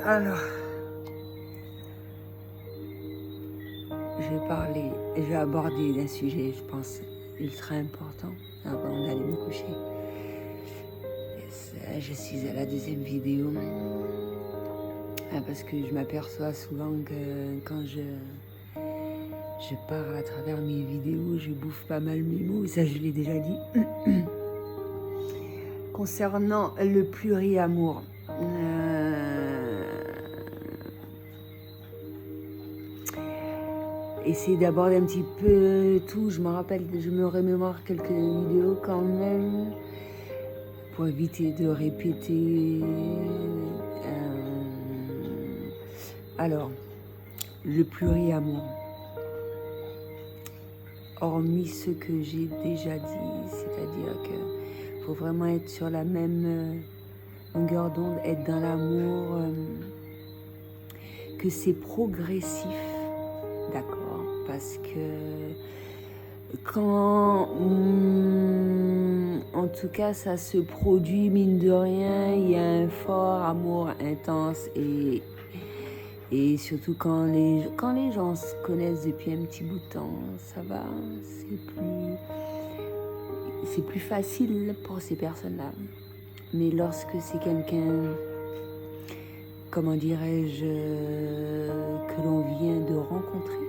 Alors, je vais aborder un sujet, je pense, ultra important avant d'aller me coucher. Je suis à la deuxième vidéo parce que je m'aperçois souvent que quand je parle à travers mes vidéos, je bouffe pas mal mes mots, ça je l'ai déjà dit. Concernant le pluriamour, essayer d'aborder un petit peu tout. Je me rappelle, je me remémore quelques vidéos quand même pour éviter de répéter. Alors, le pluriamour. Hormis ce que j'ai déjà dit, c'est-à-dire qu'il faut vraiment être sur la même longueur d'onde, être dans l'amour, que c'est progressif, d'accord, parce que quand, en tout cas, ça se produit, mine de rien, il y a un fort amour intense et surtout quand les gens se connaissent depuis un petit bout de temps, ça va, c'est plus facile pour ces personnes-là. Mais lorsque c'est quelqu'un, comment dirais-je, que l'on vient de rencontrer,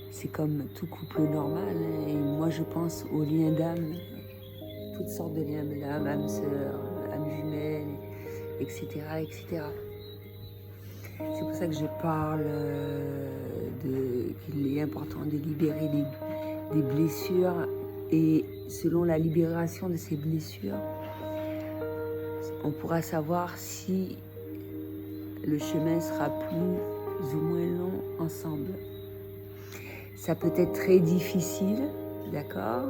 c'est comme tout couple normal. Et moi, je pense aux liens d'âme, toutes sortes de liens d'âme, âme sœur, âme jumelle, etc., etc. C'est pour ça que je parle qu'il est important de libérer des blessures. Et selon la libération de ces blessures, on pourra savoir si le chemin sera plus ou moins long ensemble. Ça peut être très difficile, d'accord ?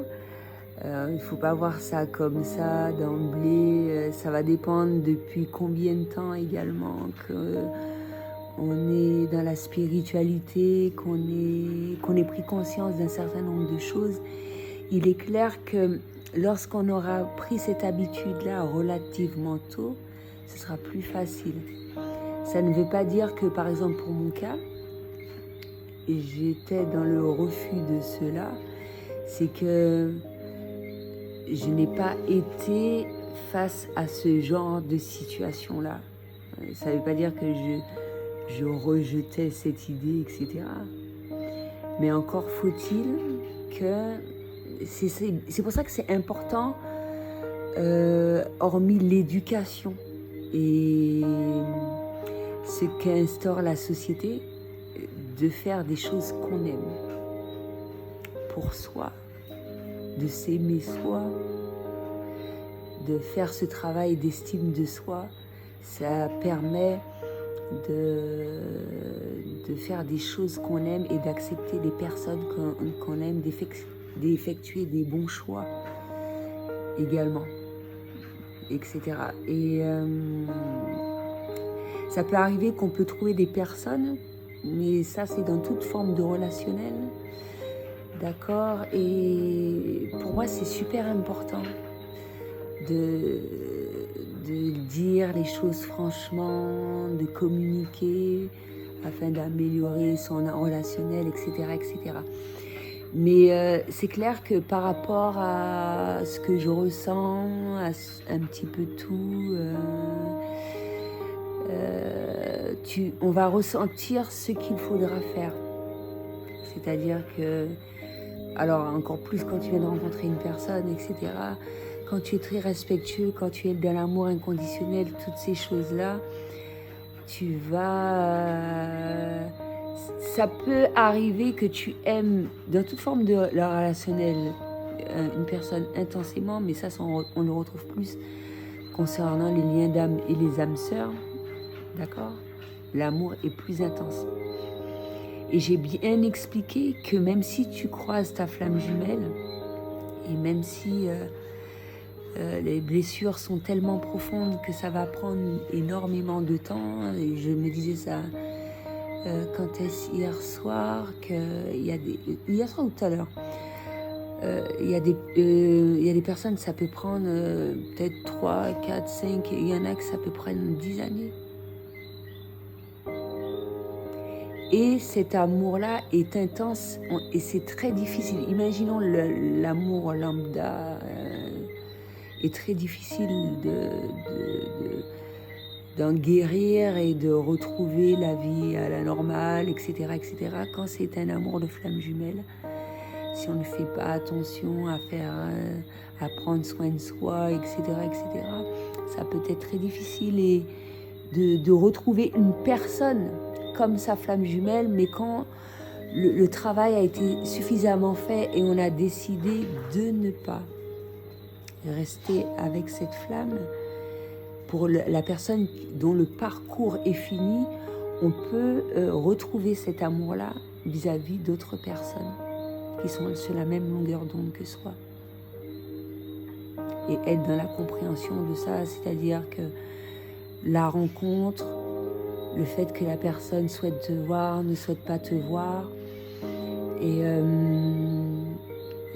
Il ne faut pas voir ça comme ça d'emblée. Ça va dépendre depuis combien de temps également qu'on est dans la spiritualité, qu'on ait pris conscience d'un certain nombre de choses. Il est clair que lorsqu'on aura pris cette habitude-là relativement tôt, ce sera plus facile. Ça ne veut pas dire que, par exemple, pour mon cas, j'étais dans le refus de cela, c'est que je n'ai pas été face à ce genre de situation-là. Ça ne veut pas dire que je rejetais cette idée, etc. Mais encore faut-il que... C'est pour ça que c'est important, hormis l'éducation et ce qu'instaure la société, de faire des choses qu'on aime pour soi, de s'aimer soi, de faire ce travail d'estime de soi. Ça permet de faire des choses qu'on aime et d'accepter les personnes qu'on aime, d'effectuer des bons choix également, etc. Et ça peut arriver qu'on peut trouver des personnes, mais ça c'est dans toute forme de relationnel, d'accord. Et pour moi c'est super important de dire les choses franchement, de communiquer afin d'améliorer son relationnel, etc., etc. Mais c'est clair que par rapport à ce que je ressens, à un petit peu tout, on va ressentir ce qu'il faudra faire. C'est-à-dire que, alors encore plus quand tu viens de rencontrer une personne, etc., quand tu es très respectueux, quand tu es dans l'amour inconditionnel, toutes ces choses-là, tu vas... ça peut arriver que tu aimes, dans toute forme de la relationnelle, une personne intensément, mais ça, on le retrouve plus concernant les liens d'âme et les âmes sœurs, d'accord ? L'amour est plus intense. Et j'ai bien expliqué que même si tu croises ta flamme jumelle, et même si les blessures sont tellement profondes que ça va prendre énormément de temps, et je me disais ça quand est-ce hier soir, hier soir ou tout à l'heure, il y a des personnes, ça peut prendre peut-être 3, 4, 5, il y en a que ça peut prendre 10 années. Et cet amour-là est intense et c'est très difficile. Imaginons l'amour lambda est très difficile d'en guérir et de retrouver la vie à la normale, etc., etc. Quand c'est un amour de flamme jumelle, si on ne fait pas attention à prendre soin de soi, etc., etc., ça peut être très difficile et de retrouver une personne comme sa flamme jumelle, mais quand le travail a été suffisamment fait et on a décidé de ne pas rester avec cette flamme, pour la personne dont le parcours est fini, on peut retrouver cet amour-là vis-à-vis d'autres personnes qui sont sur la même longueur d'onde que soi. Et être dans la compréhension de ça, c'est-à-dire que la rencontre, le fait que la personne souhaite te voir, ne souhaite pas te voir, et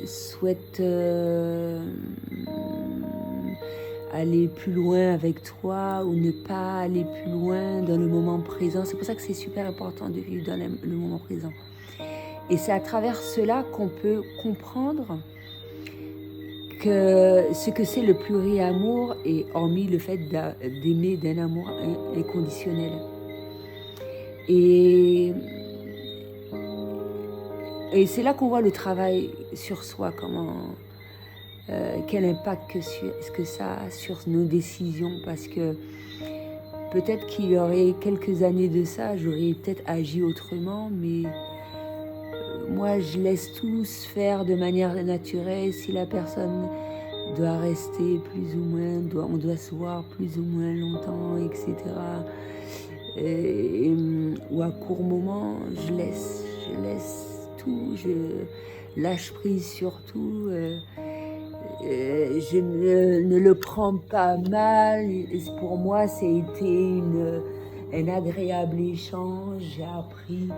souhaite aller plus loin avec toi ou ne pas aller plus loin dans le moment présent. C'est pour ça que c'est super important de vivre dans le moment présent. Et c'est à travers cela qu'on peut comprendre que ce que c'est le pluriamour, et hormis le fait d'aimer d'un amour inconditionnel. Et c'est là qu'on voit le travail sur soi, quel impact que ça a sur nos décisions, parce que peut-être qu'il y aurait quelques années de ça, j'aurais peut-être agi autrement, mais moi je laisse tout se faire de manière naturelle. Si la personne doit rester plus ou moins, on doit se voir plus ou moins longtemps, etc. Ou à court moment, je laisse tout, je lâche prise sur tout. Je ne le prends pas mal. Pour moi, c'était un agréable échange. J'ai appris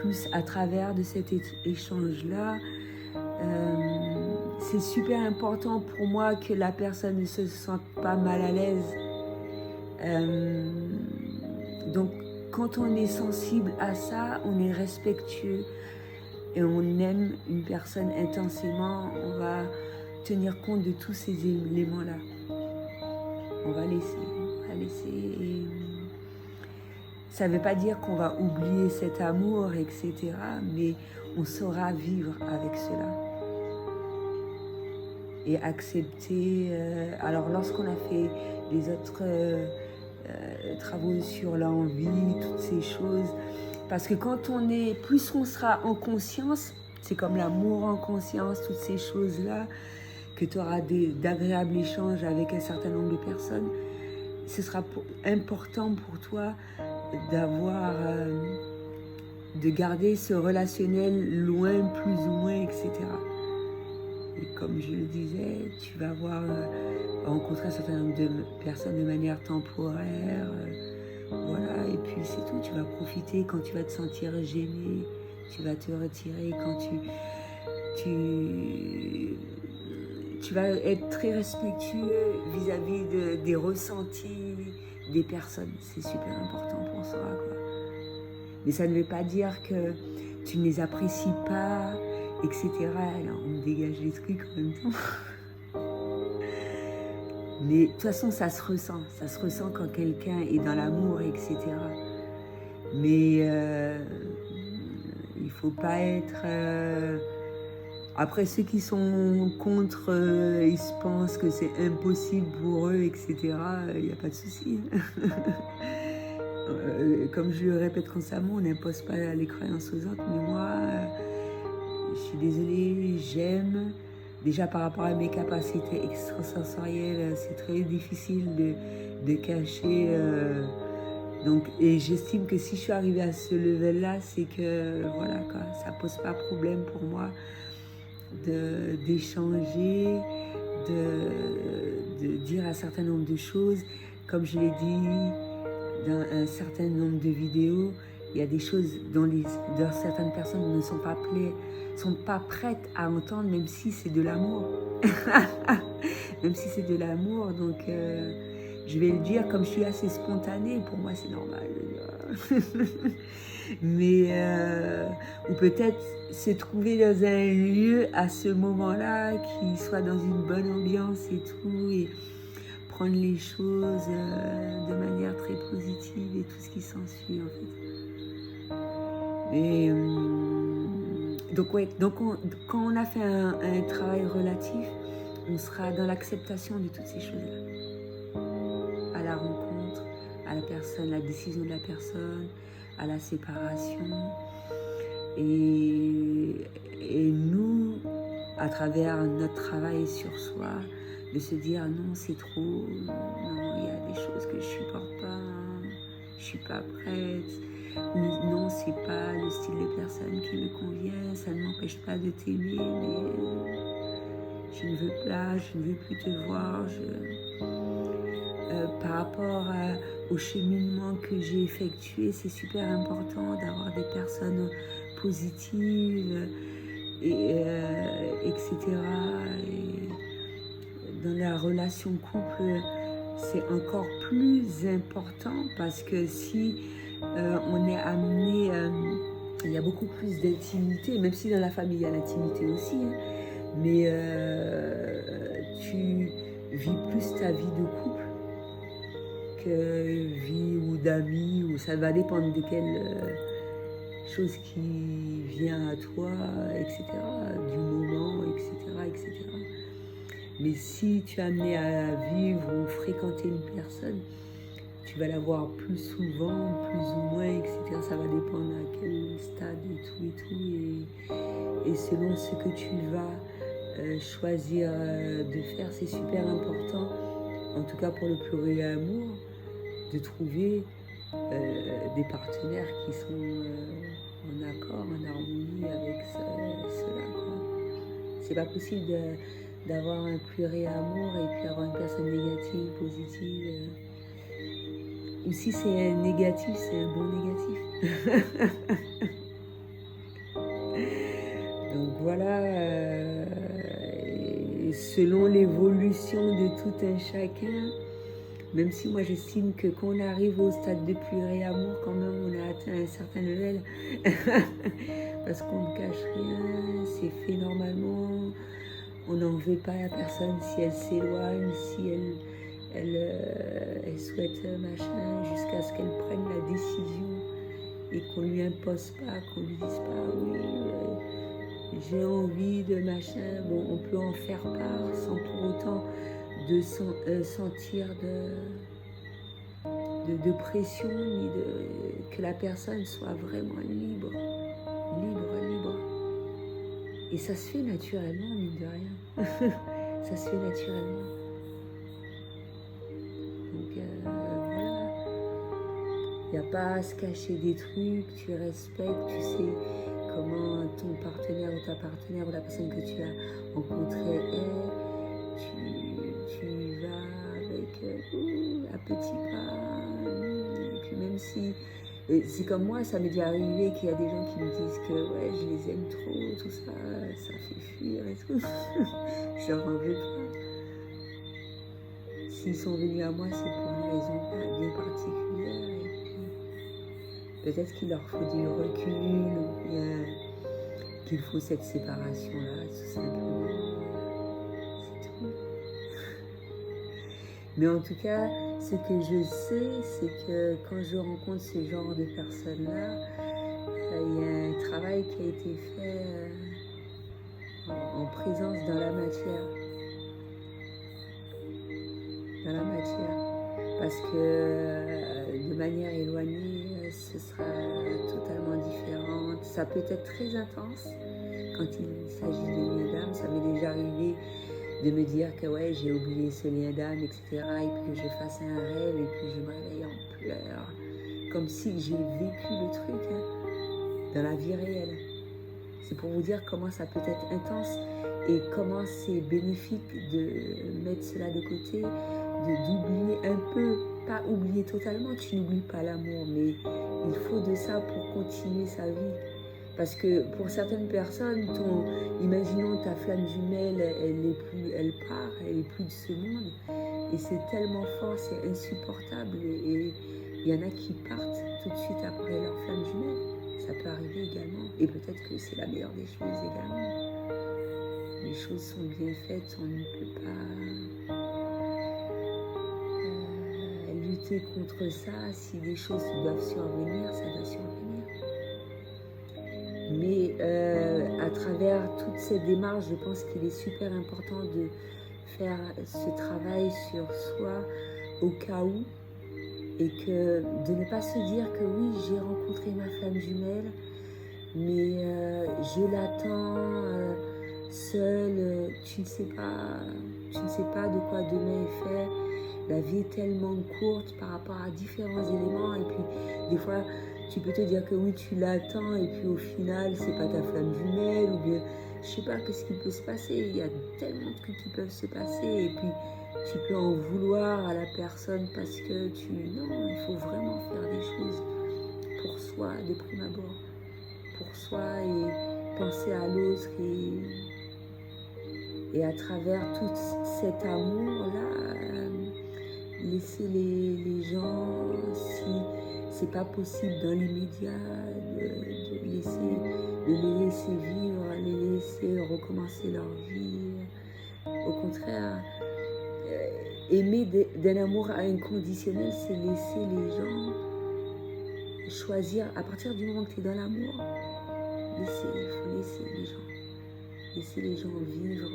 plus à travers de cet échange-là. C'est super important pour moi que la personne ne se sente pas mal à l'aise. Donc, quand on est sensible à ça, on est respectueux et on aime une personne intensément, on va tenir compte de tous ces éléments-là. On va laisser. Et ça ne veut pas dire qu'on va oublier cet amour, etc. Mais on saura vivre avec cela. Et accepter. Alors, lorsqu'on a fait les autres travaux sur l'envie, toutes ces choses, parce que quand plus on sera en conscience, c'est comme l'amour en conscience, toutes ces choses-là, que tu auras d'agréables échanges avec un certain nombre de personnes, ce sera important pour toi de garder ce relationnel loin, plus ou moins, etc. Et comme je le disais, tu vas rencontrer un certain nombre de personnes de manière temporaire, voilà, et puis c'est tout. Tu vas profiter quand tu vas te sentir gêné, tu vas te retirer quand tu vas être très respectueux vis-à-vis des ressentis des personnes. C'est super important pour soi, quoi. Mais ça ne veut pas dire que tu ne les apprécies pas, etc. Alors, on me dégage les trucs en même temps. Mais de toute façon, ça se ressent quand quelqu'un est dans l'amour, etc. Mais il ne faut pas être... Après, ceux qui sont contre, ils se pensent que c'est impossible pour eux, etc. Il n'y a pas de souci. Comme je le répète constamment, on n'impose pas les croyances aux autres. Mais moi, je suis désolée, j'aime. Déjà par rapport à mes capacités extrasensorielles, c'est très difficile de cacher. Donc, et j'estime que si je suis arrivée à ce level-là, c'est que voilà, quoi, ça pose pas problème pour moi d'échanger, de dire un certain nombre de choses. Comme je l'ai dit dans un certain nombre de vidéos, il y a des choses dont certaines personnes ne sont pas prêtes à entendre, même si c'est de l'amour. Même si c'est de l'amour, donc je vais le dire comme je suis assez spontanée, pour moi c'est normal. Mais, ou peut-être se trouver dans un lieu à ce moment-là qui soit dans une bonne ambiance et tout, et prendre les choses de manière très positive et tout ce qui s'ensuit en fait. Et donc ouais, quand on a fait un travail relatif, on sera dans l'acceptation de toutes ces choses-là. À la rencontre, à la personne, la décision de la personne, à la séparation. Et nous, à travers notre travail sur soi, de se dire non, c'est trop, non, il y a des choses que je supporte pas, je suis pas prête, ou non, c'est pas le style de personne qui me convient, ça ne m'empêche pas de t'aimer, mais je ne veux pas, je ne veux plus te voir. Par rapport au cheminement que j'ai effectué, c'est super important d'avoir des personnes positives, etc. Et dans la relation couple, c'est encore plus important parce que si on est amené, il y a beaucoup plus d'intimité, même si dans la famille il y a l'intimité aussi, hein, mais tu vis plus ta vie de couple que vie ou d'amis, ou ça va dépendre de quelle chose qui vient à toi, etc., du moment, etc., etc. Mais si tu es amené à vivre ou fréquenter une personne, tu vas la voir plus souvent, plus ou moins, etc. Ça va dépendre à quel stade et tout. Et selon ce que tu vas choisir de faire, c'est super important, en tout cas pour le pluriamour, de trouver des partenaires qui sont en accord, en harmonie avec cela. C'est pas possible d'avoir un pluriamour et puis avoir une personne négative, positive. Ou si c'est un négatif, c'est un bon négatif. Donc voilà, selon l'évolution de tout un chacun, même si moi j'estime que quand on arrive au stade de pluriamour, quand même on a atteint un certain level, parce qu'on ne cache rien, c'est fait normalement, on n'en veut pas à la personne si elle s'éloigne, si elle souhaite machin, jusqu'à ce qu'elle prenne la décision et qu'on lui impose pas, qu'on lui dise pas oui, j'ai envie de machin. Bon, on peut en faire part sans pour autant de sentir de pression, ni que la personne soit vraiment libre. Et ça se fait naturellement, mine de rien. Ça se fait naturellement. Donc voilà. Il n'y a pas à se cacher des trucs, tu respectes, tu sais comment ton partenaire ou ta partenaire ou la personne que tu as rencontrée est. Tu y vas avec à petits pas. Et puis même si... c'est comme moi, ça m'est déjà arrivé qu'il y a des gens qui me disent que ouais, je les aime trop, tout ça, ça fait fuir et tout. Je leur en veux pas. S'ils sont venus à moi, c'est pour une raison bien particulière. Peut-être qu'il leur faut du recul, ou bien qu'il faut cette séparation-là, tout simplement. C'est tout. Mais en tout cas, ce que je sais, c'est que quand je rencontre ce genre de personnes-là, il y a un travail qui a été fait en présence dans la matière. Dans la matière. Parce que de manière éloignée, ce sera totalement différent. Ça peut être très intense quand il s'agit de liens d'âme. Ça m'est déjà arrivé de me dire que ouais, j'ai oublié ce lien d'âme, etc. Et puis que je fasse un rêve et puis je me réveille en pleurs. Comme si j'ai vécu le truc dans la vie réelle. C'est pour vous dire comment ça peut être intense et comment c'est bénéfique de mettre cela de côté, d'oublier un peu, pas oublier totalement, tu n'oublies pas l'amour, mais il faut de ça pour continuer sa vie. Parce que pour certaines personnes, imaginons ta flamme jumelle, elle part, elle est plus de ce monde, et c'est tellement fort, c'est insupportable, et Il y en a qui partent tout de suite après leur flamme jumelle. Ça peut arriver également. Et peut-être que c'est la meilleure des choses également. Les choses sont bien faites, on ne peut pas lutter contre ça. Si des choses doivent survenir, ça doit survenir. Mais à travers toute cette démarche, je pense qu'il est super important de faire ce travail sur soi au cas où, et que de ne pas se dire que oui, j'ai rencontré ma flamme jumelle, mais je l'attends seule, tu ne sais pas de quoi demain est fait. La vie est tellement courte par rapport à différents éléments, et puis des fois tu peux te dire que oui, tu l'attends, et puis au final c'est pas ta flamme jumelle, ou bien je sais pas qu'est-ce qui peut se passer. Il y a tellement de trucs qui peuvent se passer, et puis tu peux en vouloir à la personne parce que non, il faut vraiment faire des choses pour soi de prime abord, pour soi, et penser à l'autre, et à travers tout cet amour-là, laisser les gens, si c'est pas possible dans l'immédiat, de les laisser vivre, les laisser recommencer leur vie. Au contraire, aimer d'un amour inconditionnel, c'est laisser les gens choisir. À partir du moment que tu es dans l'amour, il faut laisser les gens. Laisser les gens vivre.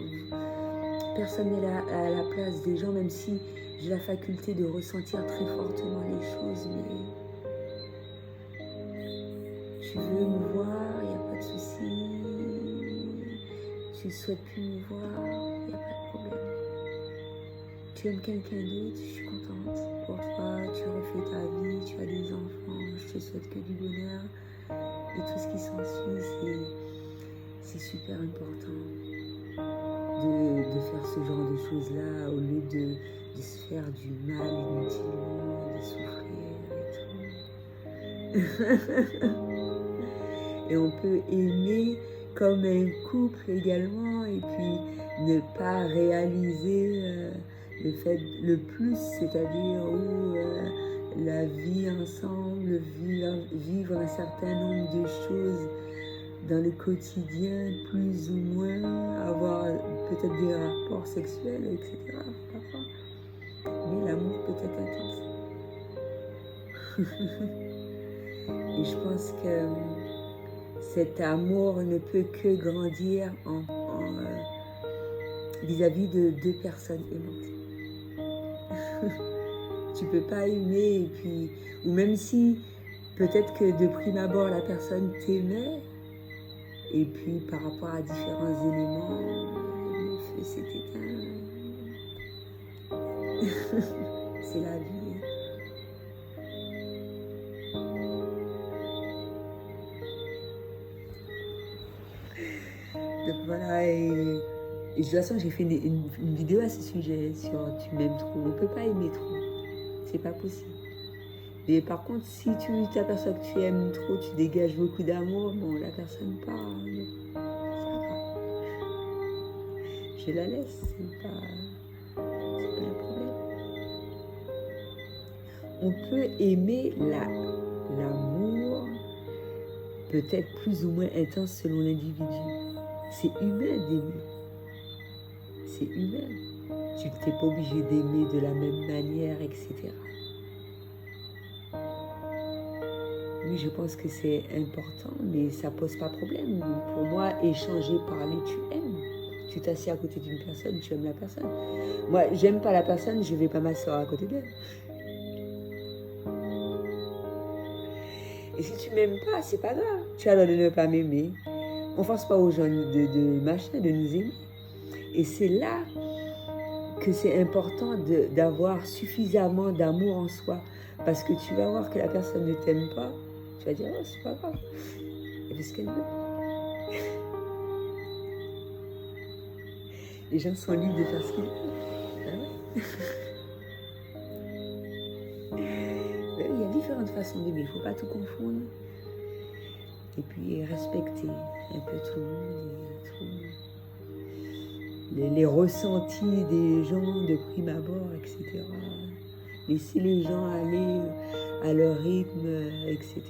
Personne n'est à la place des gens, même si j'ai la faculté de ressentir très fortement les choses, mais tu veux me voir, il n'y a pas de souci. Tu ne souhaites plus me voir, il n'y a pas de problème. Tu aimes quelqu'un d'autre, je suis contente pour toi, tu refais ta vie, tu as des enfants, je te souhaite que du bonheur. Et tout ce qui s'ensuit, c'est super important de faire ce genre de choses-là, au lieu de se faire du mal inutilement, de souffrir et tout. Et on peut aimer comme un couple également, et puis ne pas réaliser le plus, c'est-à-dire où la vie ensemble, vivre un certain nombre de choses dans le quotidien, plus ou moins, avoir peut-être des rapports sexuels, etc. Mais l'amour peut être intense. Et je pense que cet amour ne peut que grandir vis-à-vis de deux personnes aimantes. Tu peux pas aimer, et puis, ou même si peut-être que de prime abord la personne t'aimait, et puis par rapport à différents éléments, le feu s'est éteint. C'est la vie. Donc voilà, et de toute façon j'ai fait une vidéo à ce sujet sur tu m'aimes trop. On ne peut pas aimer trop, c'est pas possible. Mais par contre, si tu t'aperçois que tu aimes trop, tu dégages beaucoup d'amour, bon, la personne part, c'est pas grave. Je la laisse, c'est pas un problème. On peut aimer l'amour peut-être plus ou moins intense selon l'individu. C'est humain d'aimer. C'est humain. Tu n'es pas obligé d'aimer de la même manière, etc. Oui, je pense que c'est important, mais ça ne pose pas problème. Pour moi, échanger, parler, tu aimes. Tu t'assieds à côté d'une personne, tu aimes la personne. Moi, j'aime pas la personne, je ne vais pas m'asseoir à côté d'elle. Et si tu m'aimes pas, c'est pas grave. Tu as le droit de ne pas m'aimer. On ne force pas aux gens de nous aimer. Et c'est là que c'est important d'avoir suffisamment d'amour en soi. Parce que tu vas voir que la personne ne t'aime pas. Tu vas dire, oh, c'est pas grave. Elle fait ce qu'elle veut. Les gens sont libres de faire ce qu'ils veulent. Il y a différentes façons d'aimer. Il ne faut pas tout confondre. Et puis respecter un peu tout le monde. Les ressentis des gens de prime abord, etc. Laisser les gens aller à leur rythme, etc.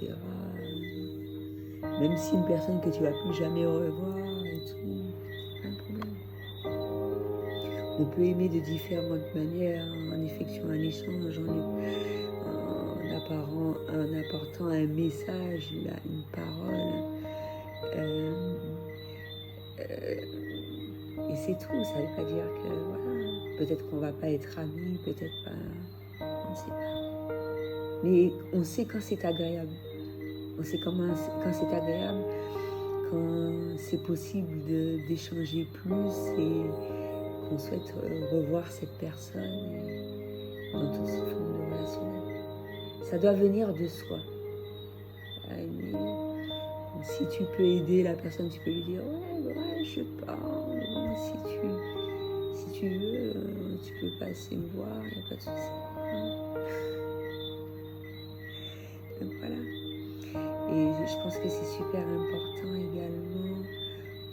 Même si une personne que tu vas plus jamais revoir et tout, pas de problème. On peut aimer de différentes manières en effectuant un échange, en apportant un message, une parole. Et c'est tout, ça ne veut pas dire que voilà, peut-être qu'on ne va pas être amis, peut-être pas, on ne sait pas. Mais on sait quand c'est agréable. On sait quand c'est agréable, quand c'est possible d'échanger plus et qu'on souhaite revoir cette personne dans toutes ses formes de relationnel. Ça doit venir de soi. Si tu peux aider la personne, tu peux lui dire ouais, je sais pas, bon, si tu veux, tu peux passer me voir, il n'y a pas de souci. Donc voilà. Et je pense que c'est super important également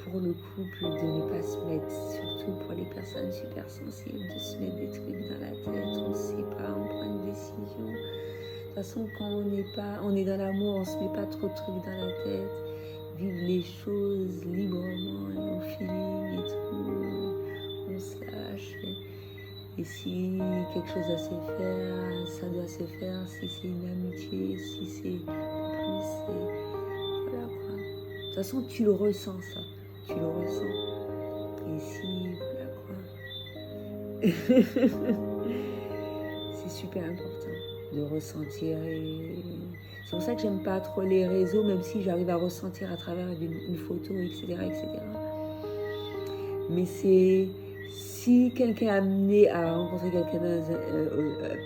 pour le couple de ne pas se mettre, surtout pour les personnes super sensibles, de se mettre des trucs dans la tête, on ne sait pas, on prend une décision. De toute façon, quand on est dans l'amour, on ne se met pas trop de trucs dans la tête. Vivre les choses librement et au feeling et tout. On se lâche. Et si quelque chose doit se faire, ça doit se faire. Si c'est une amitié, si c'est plus, voilà quoi. De toute façon, tu le ressens ça. Tu le ressens. Et si, voilà quoi. C'est super important de ressentir. C'est pour ça que j'aime pas trop les réseaux, même si j'arrive à ressentir à travers une photo, etc., etc. Mais si quelqu'un est amené à rencontrer quelqu'un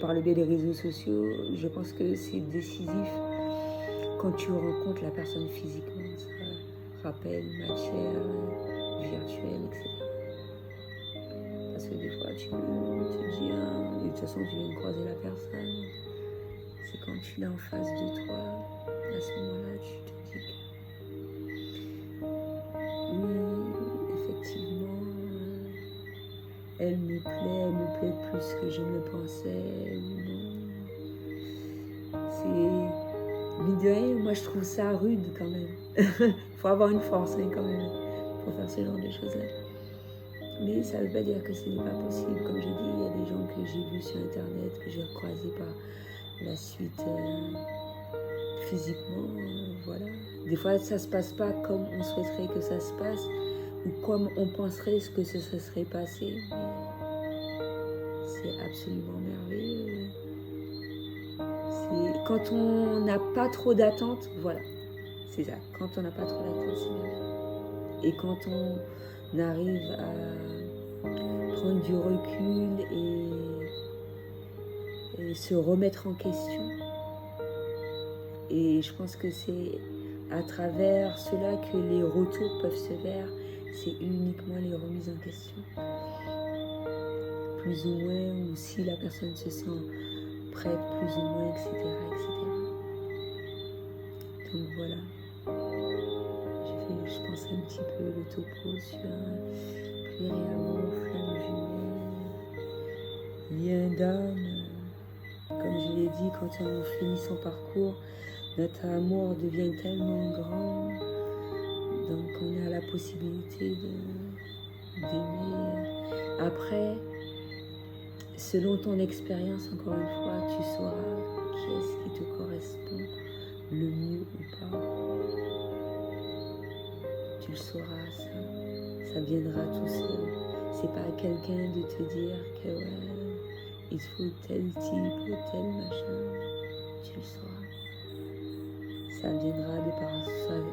par le biais des réseaux sociaux, je pense que c'est décisif quand tu rencontres la personne physiquement. Ça rappelle matière virtuelle, etc. Parce que des fois, tu te dis, de toute façon, tu viens de croiser la personne. C'est quand tu l'as en face de toi, à ce moment-là, tu te dis que oui, effectivement, elle me plaît plus que je ne le pensais, ou non. Mine de rien, moi je trouve ça rude quand même. Il faut avoir une force quand même pour faire ce genre de choses-là. Mais ça ne veut pas dire que ce n'est pas possible. Comme j'ai dit, il y a des gens que j'ai vus sur Internet, que j'ai croisés par la suite physiquement. Voilà. Des fois, ça ne se passe pas comme on souhaiterait que ça se passe ou comme on penserait que ce se serait passé. C'est absolument merveilleux. Quand on n'a pas trop d'attentes, voilà. C'est ça. Quand on n'a pas trop d'attentes, c'est merveilleux. Et quand on arrive à prendre du recul et se remettre en question. Et je pense que c'est à travers cela que les retours peuvent se faire. C'est uniquement les remises en question. Plus ou moins, ou si la personne se sent prête, plus ou moins, etc. etc. Donc voilà. Je pense un petit peu le topo sur Pluie et amour, flamme jumelle, lien d'âme. Comme je l'ai dit, quand on finit son parcours, notre amour devient tellement grand, donc on a la possibilité d'aimer. Après, selon ton expérience, encore une fois, tu sauras qui est-ce qui te correspond le mieux ou pas. Tu le sauras, ça viendra tout seul. C'est pas à quelqu'un de te dire que ouais, il faut tel type ou tel machin. Tu le sauras. Ça viendra de par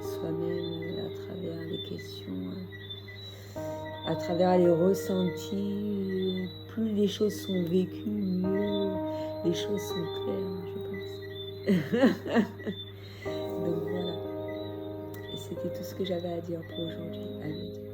soi-même à travers les questions, à travers les ressentis. Plus les choses sont vécues, mieux les choses sont claires, je pense. Donc voilà. Et c'était tout ce que j'avais à dire pour aujourd'hui. À bientôt.